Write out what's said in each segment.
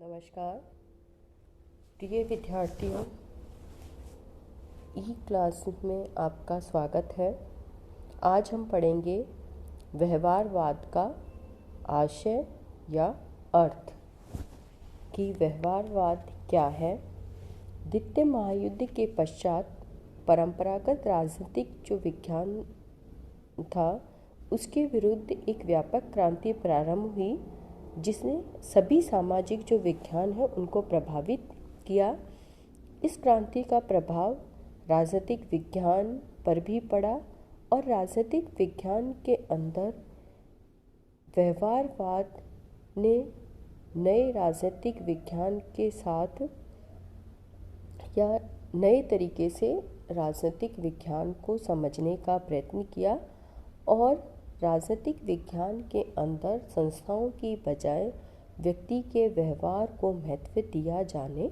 नमस्कार प्रिय विद्यार्थियों, ई क्लास में आपका स्वागत है। आज हम पढ़ेंगे व्यवहारवाद का आशय या अर्थ कि व्यवहारवाद क्या है। द्वितीय महायुद्ध के पश्चात परंपरागत राजनीतिक जो विज्ञान था उसके विरुद्ध एक व्यापक क्रांति प्रारंभ हुई जिसने सभी सामाजिक जो विज्ञान है उनको प्रभावित किया। इस क्रांति का प्रभाव राजनीतिक विज्ञान पर भी पड़ा और राजनीतिक विज्ञान के अंदर व्यवहारवाद ने नए राजनीतिक विज्ञान के साथ या नए तरीके से राजनीतिक विज्ञान को समझने का प्रयत्न किया और राजनीतिक विज्ञान के अंदर संस्थाओं की बजाय व्यक्ति के व्यवहार को महत्व दिया जाने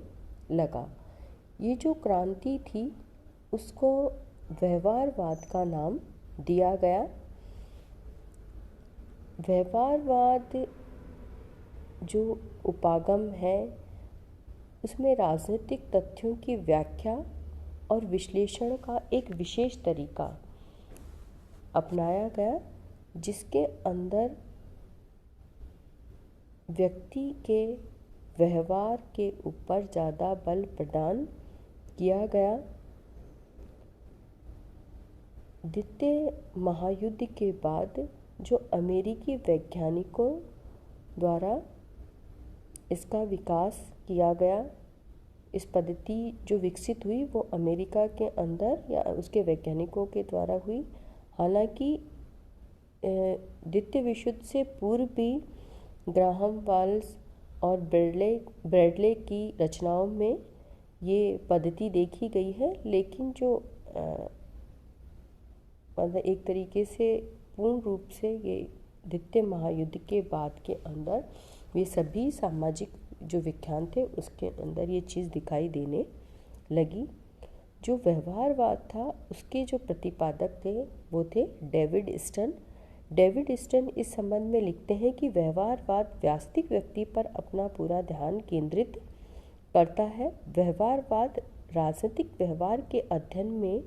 लगा। ये जो क्रांति थी उसको व्यवहारवाद का नाम दिया गया। व्यवहारवाद जो उपागम है उसमें राजनीतिक तथ्यों की व्याख्या और विश्लेषण का एक विशेष तरीका अपनाया गया जिसके अंदर व्यक्ति के व्यवहार के ऊपर ज़्यादा बल प्रदान किया गया। द्वितीय महायुद्ध के बाद जो अमेरिकी वैज्ञानिकों द्वारा इसका विकास किया गया, इस पद्धति जो विकसित हुई वो अमेरिका के अंदर या उसके वैज्ञानिकों के द्वारा हुई। हालांकि द्वितीय विश्व युद्ध से पूर्व भी ग्राहम वाल्स और ब्रैडले की रचनाओं में ये पद्धति देखी गई है, लेकिन जो मतलब एक तरीके से पूर्ण रूप से ये द्वितीय महायुद्ध के बाद के अंदर ये सभी सामाजिक जो विज्ञान थे उसके अंदर ये चीज़ दिखाई देने लगी। जो व्यवहारवाद था उसके जो प्रतिपादक थे वो थे डेविड स्टर्न इस संबंध में लिखते हैं कि व्यवहारवाद वास्तविक व्यक्ति पर अपना पूरा ध्यान केंद्रित करता है। व्यवहारवाद राजनीतिक व्यवहार के अध्ययन में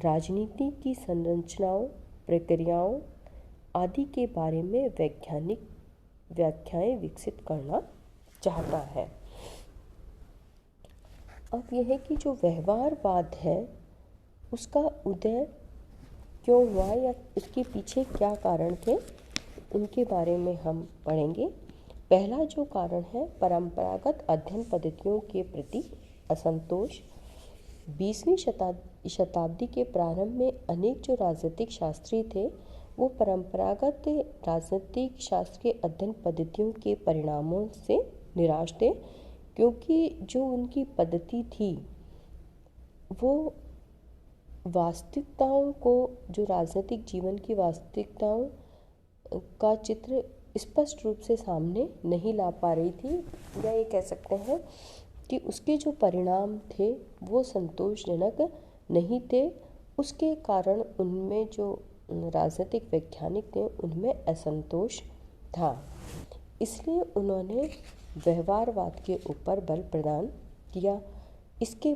राजनीति की संरचनाओं, प्रक्रियाओं आदि के बारे में वैज्ञानिक व्याख्याएं विकसित करना चाहता है। अब यह है कि जो व्यवहारवाद है उसका उदय क्यों हुआ या इसके पीछे क्या कारण थे, उनके बारे में हम पढ़ेंगे। पहला जो कारण है परंपरागत अध्ययन पद्धतियों के प्रति असंतोष। 20वीं शताब्दी के प्रारंभ में अनेक जो राजनीतिक शास्त्री थे वो परंपरागत राजनीतिक शास्त्र के अध्ययन पद्धतियों के परिणामों से निराश थे, क्योंकि जो उनकी पद्धति थी वो वास्तविकताओं को, जो राजनीतिक जीवन की वास्तविकताओं का चित्र स्पष्ट रूप से सामने नहीं ला पा रही थी, या ये कह सकते हैं कि उसके जो परिणाम थे वो संतोषजनक नहीं थे। उसके कारण उनमें जो राजनीतिक वैज्ञानिक थे उनमें असंतोष था, इसलिए उन्होंने व्यवहारवाद के ऊपर बल प्रदान किया। इसके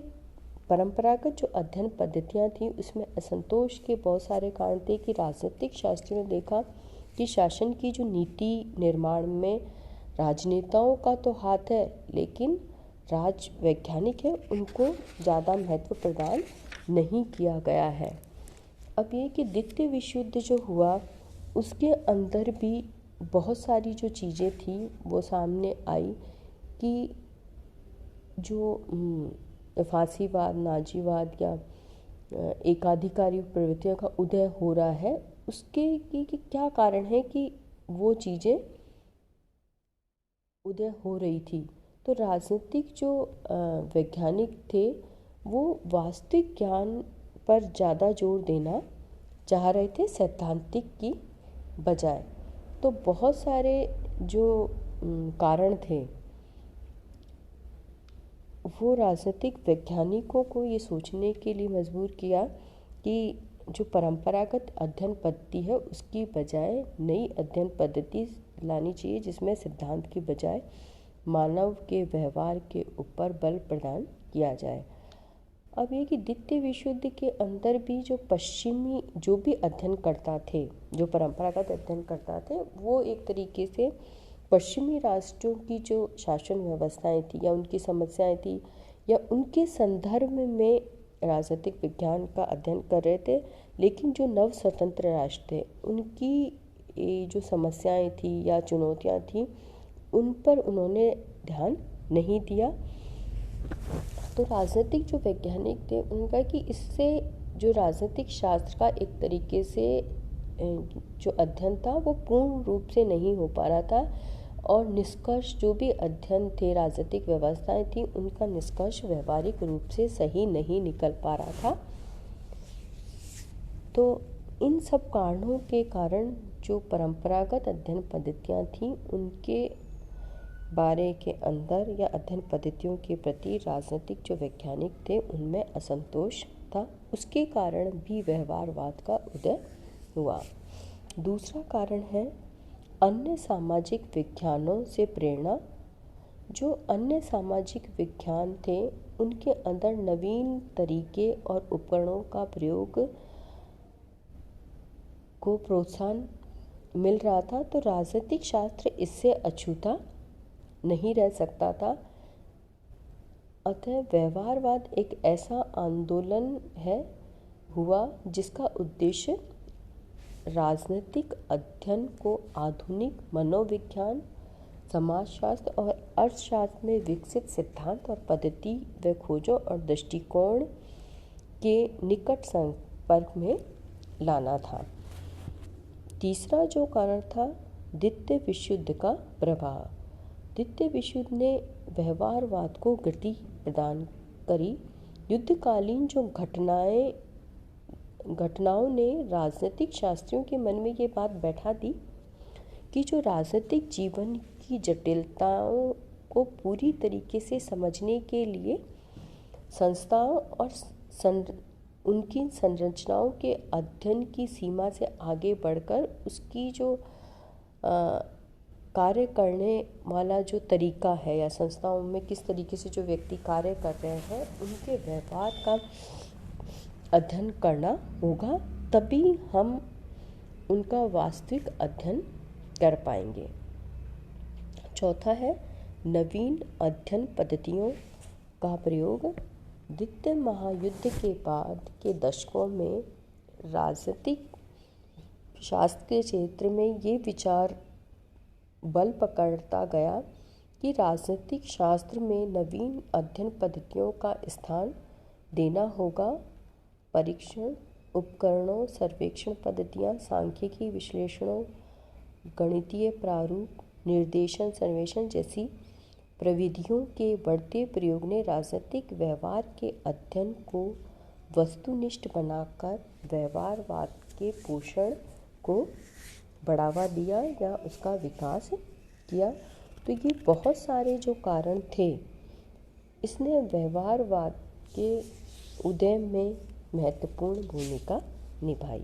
परंपरागत जो अध्ययन पद्धतियाँ थीं उसमें असंतोष के बहुत सारे कारण थे कि राजनीतिक शास्त्रियों ने देखा कि शासन की जो नीति निर्माण में राजनेताओं का तो हाथ है, लेकिन राज वैज्ञानिक है उनको ज़्यादा महत्व प्रदान नहीं किया गया है। अब ये कि द्वितीय विश्व युद्ध जो हुआ उसके अंदर भी बहुत सारी जो चीज़ें थी वो सामने आई कि जो फांसीवाद, नाजीवाद या एकाधिकारी प्रवृत्तियों का उदय हो रहा है, उसके कि क्या कारण है कि वो चीज़ें उदय हो रही थी। तो राजनीतिक जो वैज्ञानिक थे वो वास्तविक ज्ञान पर ज़्यादा जोर देना चाह रहे थे सैद्धांतिक की बजाय। तो बहुत सारे जो कारण थे वो राजनीतिक वैज्ञानिकों को ये सोचने के लिए मजबूर किया कि जो परंपरागत अध्ययन पद्धति है उसकी बजाय नई अध्ययन पद्धति लानी चाहिए जिसमें सिद्धांत की बजाय मानव के व्यवहार के ऊपर बल प्रदान किया जाए। अब ये कि द्वितीय विश्व युद्ध के अंदर भी जो पश्चिमी जो भी अध्ययनकर्ता थे, जो परंपरागत अध्ययनकर्ता थे, वो एक तरीके से पश्चिमी राष्ट्रों की जो शासन व्यवस्थाएं थी या उनकी समस्याएं थी या उनके संदर्भ में राजनीतिक विज्ञान का अध्ययन कर रहे थे। लेकिन जो नव स्वतंत्र राष्ट्र थे उनकी जो समस्याएं थी या चुनौतियां थी उन पर उन्होंने ध्यान नहीं दिया। तो राजनीतिक जो वैज्ञानिक थे उनका कि इससे जो राजनीतिक शास्त्र का एक तरीके से जो अध्ययन था वो पूर्ण रूप से नहीं हो पा रहा था और निष्कर्ष जो भी अध्ययन थे, राजनीतिक व्यवस्थाएं थी, उनका निष्कर्ष व्यवहारिक रूप से सही नहीं निकल पा रहा था। तो इन सब कारणों के कारण जो परंपरागत अध्ययन पद्धतियां थीं उनके बारे के अंदर या अध्ययन पद्धतियों के प्रति राजनीतिक जो वैज्ञानिक थे उनमें असंतोष था। उसके कारण भी व्यवहारवाद का उदय हुआ। दूसरा कारण है अन्य सामाजिक विज्ञानों से प्रेरणा। जो अन्य सामाजिक विज्ञान थे उनके अंदर नवीन तरीके और उपकरणों का प्रयोग को प्रोत्साहन मिल रहा था, तो राजनीतिक शास्त्र इससे अछूता नहीं रह सकता था। अतः व्यवहारवाद एक ऐसा आंदोलन हुआ जिसका उद्देश्य राजनीतिक अध्ययन को आधुनिक मनोविज्ञान, समाजशास्त्र और अर्थशास्त्र में विकसित सिद्धांत और पद्धति व खोजों और दृष्टिकोण के निकट संपर्क में लाना था। तीसरा जो कारण था द्वितीय विश्व युद्ध का प्रभाव। द्वितीय विश्व युद्ध ने व्यवहारवाद को गति प्रदान करी। युद्धकालीन जो घटनाओं ने राजनीतिक शास्त्रियों के मन में ये बात बैठा दी कि जो राजनीतिक जीवन की जटिलताओं को पूरी तरीके से समझने के लिए संस्थाओं और उनकी संरचनाओं के अध्ययन की सीमा से आगे बढ़कर उसकी जो कार्य करने वाला जो तरीका है या संस्थाओं में किस तरीके से जो व्यक्ति कार्य कर रहे हैं उनके व्यवहार का अध्ययन करना होगा, तभी हम उनका वास्तविक अध्ययन कर पाएंगे। चौथा है नवीन अध्ययन पद्धतियों का प्रयोग। द्वितीय महायुद्ध के बाद के दशकों में राजनीतिक शास्त्र के क्षेत्र में ये विचार बल पकड़ता गया कि राजनीतिक शास्त्र में नवीन अध्ययन पद्धतियों का स्थान देना होगा। परीक्षण उपकरणों, सर्वेक्षण पद्धतियाँ, सांख्यिकी विश्लेषणों, गणितीय प्रारूप, निर्देशन सर्वेक्षण जैसी प्रविधियों के बढ़ते प्रयोग ने राजनीतिक व्यवहार के अध्ययन को वस्तुनिष्ठ बनाकर व्यवहारवाद के पोषण को बढ़ावा दिया या उसका विकास किया। तो ये बहुत सारे जो कारण थे, इसने व्यवहारवाद के उदय में महत्वपूर्ण भूमिका निभाई।